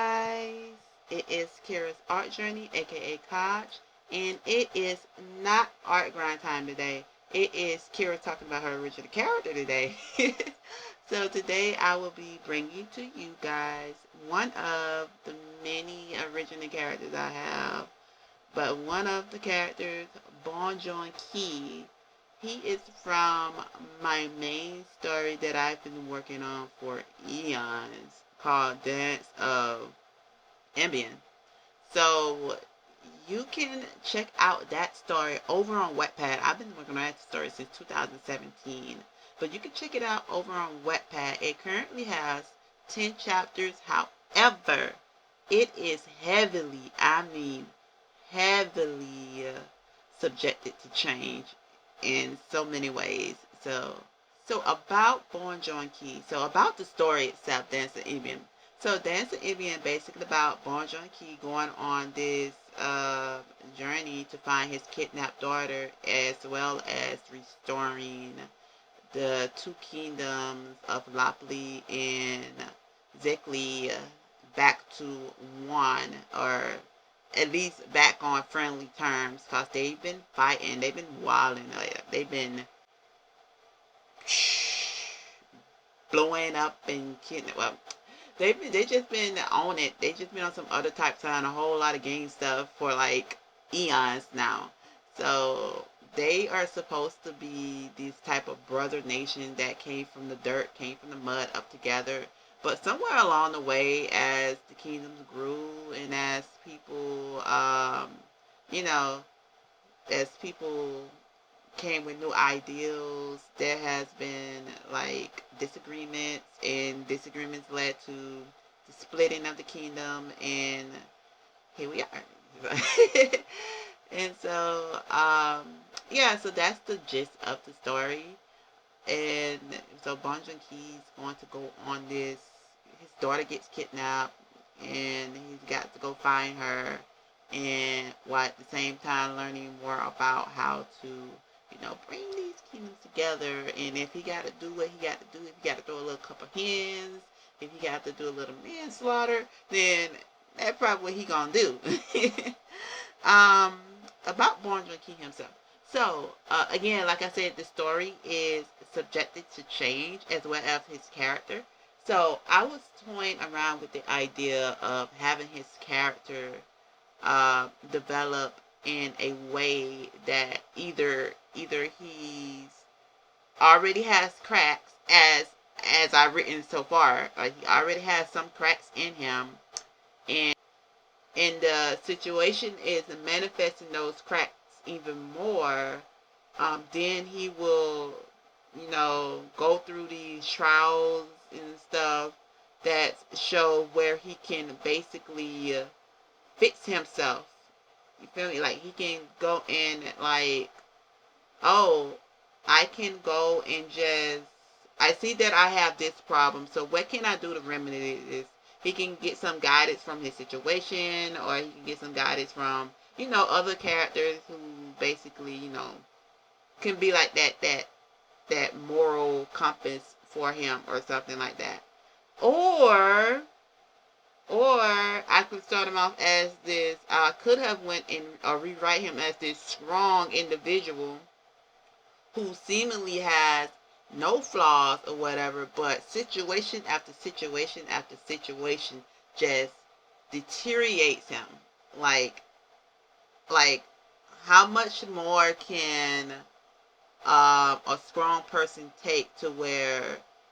guys, it is Kira's art journey, aka Koch, and it is not art grind time today. It is Kira talking about her original character today. So today I will be bringing to you guys one of the many original characters I have, but one of the characters, Bonjan Kè. He is from my main story that I've been working on for eons, called Dance of Ambien. So you can check out that story over on Wattpad. I've been working on that story since 2017. But you can check it out over on Wattpad. It currently has 10 chapters. However, it is heavily, I mean heavily subjected to change in so many ways. So about Bonjan Kè. So about the story itself, Dance of Ambien. So Dance of Ambien basically about Bonjan Kè going on this journey to find his kidnapped daughter, as well as restoring the two kingdoms of Lapli and Zekli back to one, or at least back on friendly terms, because they've been fighting, they've been wilding, they've been blowing up and kidnapping. Well, they just been on it. They just been on some other type time, a whole lot of gang stuff for like eons now. So they are supposed to be this type of brother nation that came from the dirt, came from the mud, up together. But somewhere along the way, as the kingdoms grew and as people, you know, as people came with new ideals, there has been like disagreements, and disagreements led to the splitting of the kingdom, and here we are. And so yeah, so that's the gist of the story. And so Bonjan Kè is going to go on this, his daughter gets kidnapped and he's got to go find her, and while at the same time learning more about how to, bring these kingdoms together. And if he got to do what he got to do, if he got to throw a little cup of hens, if he got to do a little manslaughter, then that's probably what he gonna do. About Bonjan Kè himself. So, again, like I said, the story is subjected to change, as well as his character. So, I was toying around with the idea of having his character develop in a way that either he's already has cracks, as I've written so far. He already has some cracks in him, and the situation is manifesting those cracks even more. Then he will, go through these trials and stuff that show where he can basically fix himself. You feel me? Like, he can go in, like, oh, I can go and just, I see that I have this problem, so what can I do to remedy this? He can get some guidance from his situation, or he can get some guidance from, other characters who basically, can be like that moral compass for him, or something like that. Or I could start him off as this, I could have went and rewrite him as this strong individual who seemingly has no flaws or whatever, but situation after situation after situation just deteriorates him. Like how much more can a strong person take to where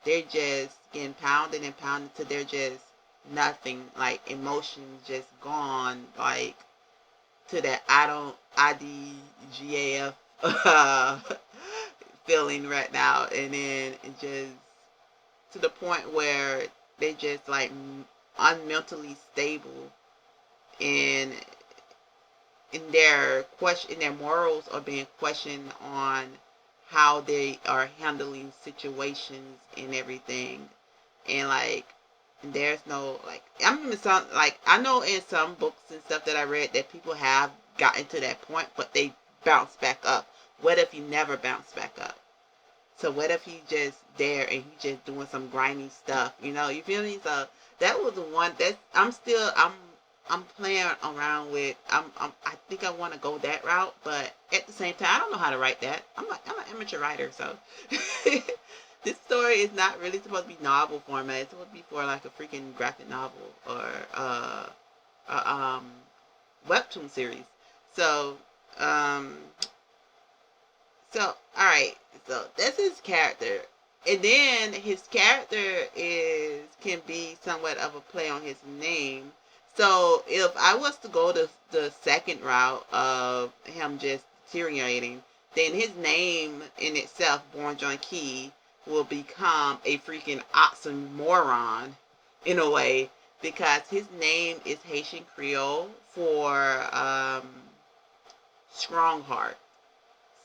they're just getting pounded and pounded till they're just nothing, like emotions just gone, like to that IDGAF feeling right now, and then it just to the point where they just like unmentally stable, and in their morals are being questioned on how they are handling situations and everything. And like, there's no, like, I know in some books and stuff that I read that people have gotten to that point, but they bounce back up. What if he never bounced back up? So what if he's just there and he's just doing some grimy stuff? You feel me? So that was the one that I'm playing around with. I think I want to go that route, but at the same time, I don't know how to write that. I'm an amateur writer, so this story is not really supposed to be novel format. It's supposed to be for like a freaking graphic novel or a webtoon series. So um, all right. So that's his character, and then his character is can be somewhat of a play on his name. So if I was to go the second route of him just deteriorating, then his name in itself, Bonjan Kè, will become a freaking oxymoron in a way because his name is Haitian Creole for strong heart.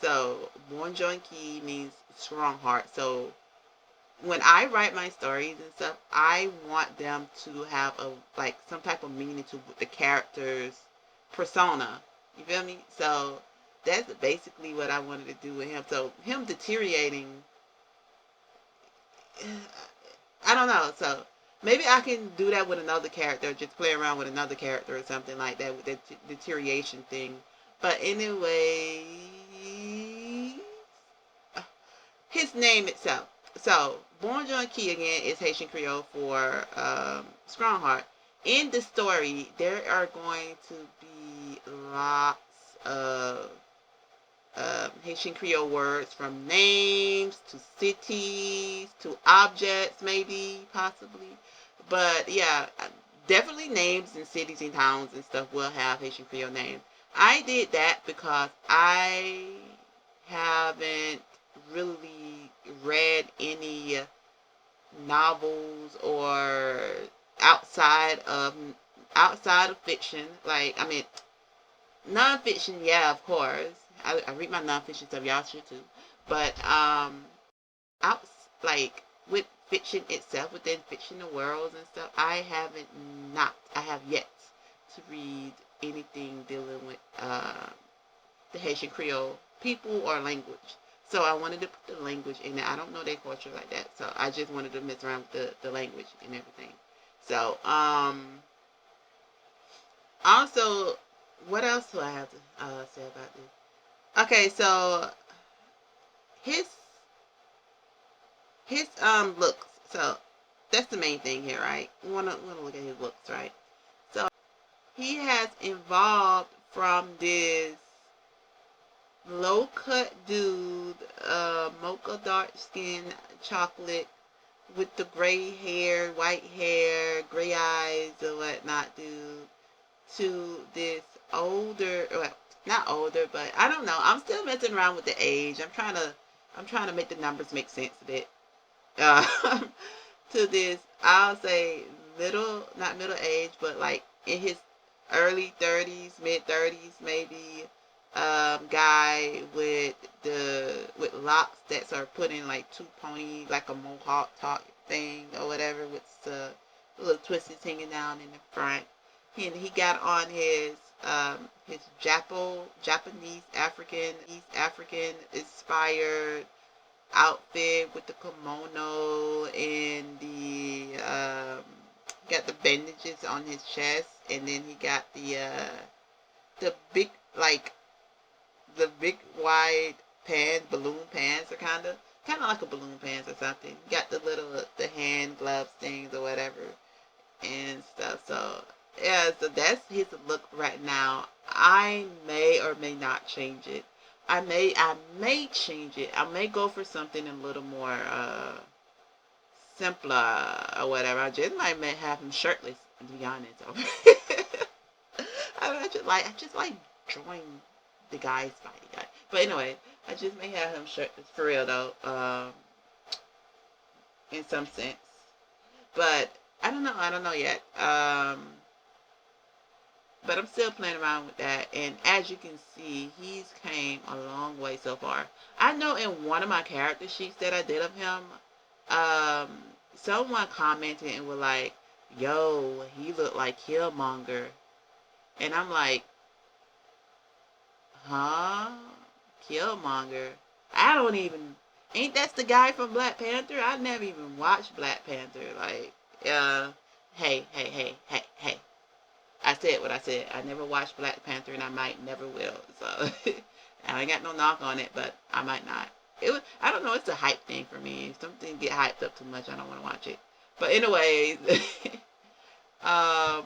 So Bonjan Kè means strong heart. So when I write my stories and stuff, I want them to have a like some type of meaning to the character's persona. You feel me? So that's basically what I wanted to do with him. So him deteriorating, I don't know. So maybe I can do that with another character, just play around with another character or something like that with the deterioration thing. But anyway, his name itself. So, Bonjan Kè again is Haitian Creole for Strongheart. In the story, there are going to be lots of Haitian Creole words from names to cities to objects, maybe, possibly. But yeah, definitely names and cities and towns and stuff will have Haitian Creole names. I did that because I haven't really read any novels or outside of outside of fiction. Like I mean, nonfiction, yeah, of course. I read my nonfiction stuff. Y'all should too. But out like with fiction itself, within fictional worlds and stuff, I have yet to read anything dealing with the Haitian Creole people or language. So I wanted to put the language in it. I don't know their culture like that, so I just wanted to mess around with the language and everything. So also, what else do I have to say about this? Okay, so his looks. So that's the main thing here, right? We wanna look at his looks, right? So he has evolved from this low cut dude, mocha dark skin, chocolate with the gray hair, white hair, gray eyes or whatnot dude, to this older, well, not older, but I don't know. I'm still messing around with the age. I'm trying to make the numbers make sense of it. Uh, to this, I'll say not middle age, but like in his early 30s, mid 30s, maybe. Guy with locks that are put in like two pony, like a mohawk top thing or whatever, with the little twists hanging down in the front. And he got on his Japanese African inspired outfit with the kimono and the got the bandages on his chest, and then he got the big like the big wide pants, balloon pants, or kind of like a balloon pants or something. Got the hand gloves things or whatever and stuff. So yeah, so that's his look right now. I may or may not change it. I may change it. I may go for something a little more simpler or whatever. I just might may have him shirtless, to be honest. I just like drawing the guy's body guy. But anyway, I just may have him shirtless for real though, in some sense. But I don't know yet. But I'm still playing around with that, and as you can see, he's came a long way so far. I know in one of my character sheets that I did of him, someone commented and was like, "Yo, he looked like Killmonger," and I'm like, "Huh? Killmonger? I don't even ain't that's the guy from Black Panther? I never even watched Black Panther. Like, hey. I said what I said. I never watched Black Panther, and I might never will. So I ain't got no knock on it, but I might not. I don't know. It's a hype thing for me. If something get hyped up too much, I don't want to watch it. But anyways, um,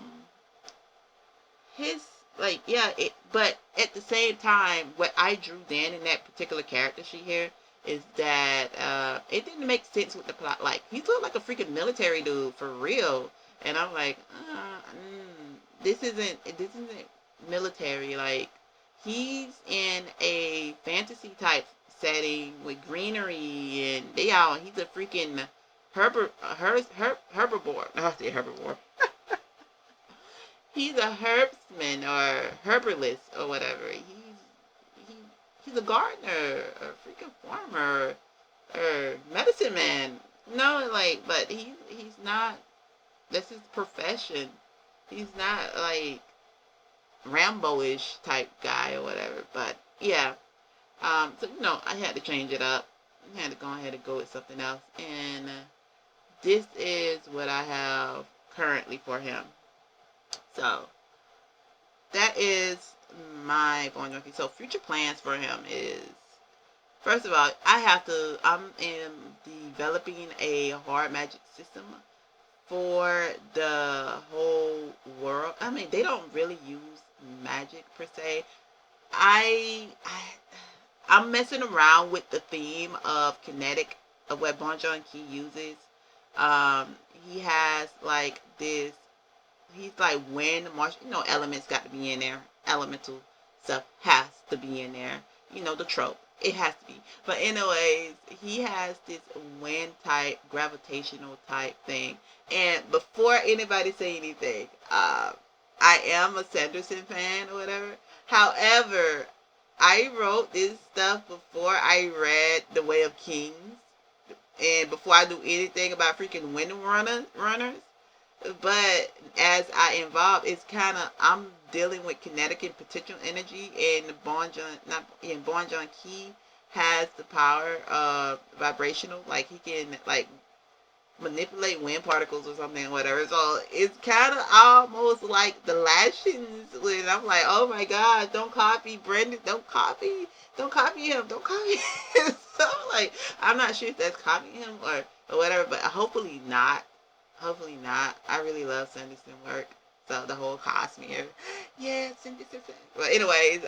his like yeah. But at the same time, what I drew then in that particular character she here is that it didn't make sense with the plot. Like he looked like a freaking military dude for real, and I'm like, this isn't military. Like he's in a fantasy type setting with greenery and he's a freaking herbivore. I say herbivore. He's a herbsman or herbalist or whatever. He, he's a gardener, a freaking farmer, or medicine man. No, like, but he's not. That's his profession. He's not like Rambo-ish type guy or whatever. But yeah, so I had to change it up. I had to go ahead and go with something else, and this is what I have currently for him. So that is my Bonjan Kè. So future plans for him is, first of all, I'm developing a hard magic system for the whole world. I mean, they don't really use magic per se. I'm messing around with the theme of kinetic, of what Bonjan Kè uses. He has like this. He's like wind, martial. Elements got to be in there. Elemental stuff has to be in there. The trope. It has to be. But anyways, he has this wind type, gravitational type thing. And before anybody say anything, I am a Sanderson fan or whatever. However, I wrote this stuff before I read The Way of Kings. And before I knew anything about freaking wind runners. But as I evolve, it's kind of, I'm dealing with kinetic and potential energy, and Bonjan Kè has the power of vibrational, like he can like manipulate wind particles or something or whatever. So it's kind of almost like the lashings when I'm like, oh my God, don't copy Brendan, don't copy him, don't copy him. So like, I'm not sure if that's copying him or whatever, but hopefully not. Hopefully not. I really love Sanderson work. So the whole Cosmere. Yeah, Sanderson. But anyways,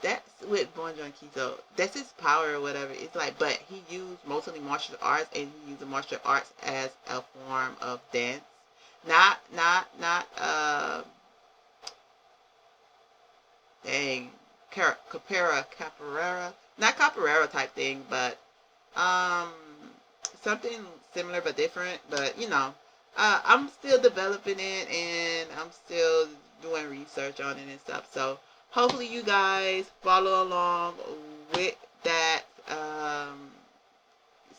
that's with Bonjan Kè. So that's his power or whatever. It's like, but he used mostly martial arts, and he used the martial arts as a form of dance. Not dang, capoeira, not capoeira type thing, but um something similar but different. But I'm still developing it, and I'm still doing research on it and stuff. So hopefully you guys follow along with that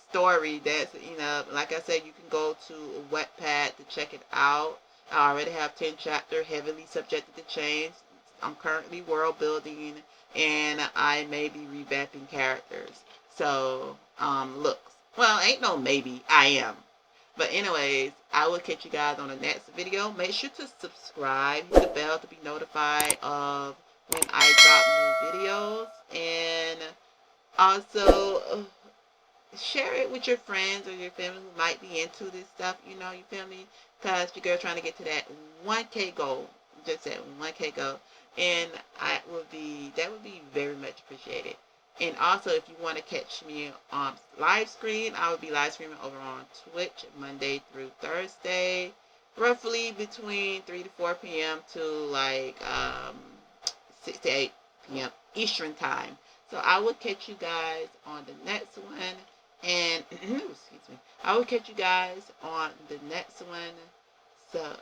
story. That's like I said, you can go to Wattpad to check it out. I already have 10 chapters, heavily subjected to change. I'm currently world building, and I may be revamping characters. So looks, well, ain't no maybe, I am. But anyways, I will catch you guys on the next video. Make sure to subscribe, hit the bell to be notified of when I drop new videos, and also share it with your friends or your family who might be into this stuff. You feel me? Because your girl trying to get to that 1K goal. Just that 1K goal. And that would be very much appreciated. And also, if you want to catch me on live stream, I will be live streaming over on Twitch Monday through Thursday, roughly between 3 to 4 p.m. to like 6 to 8 p.m. Eastern time. So I will catch you guys on the next one. And excuse me, I will catch you guys on the next one. So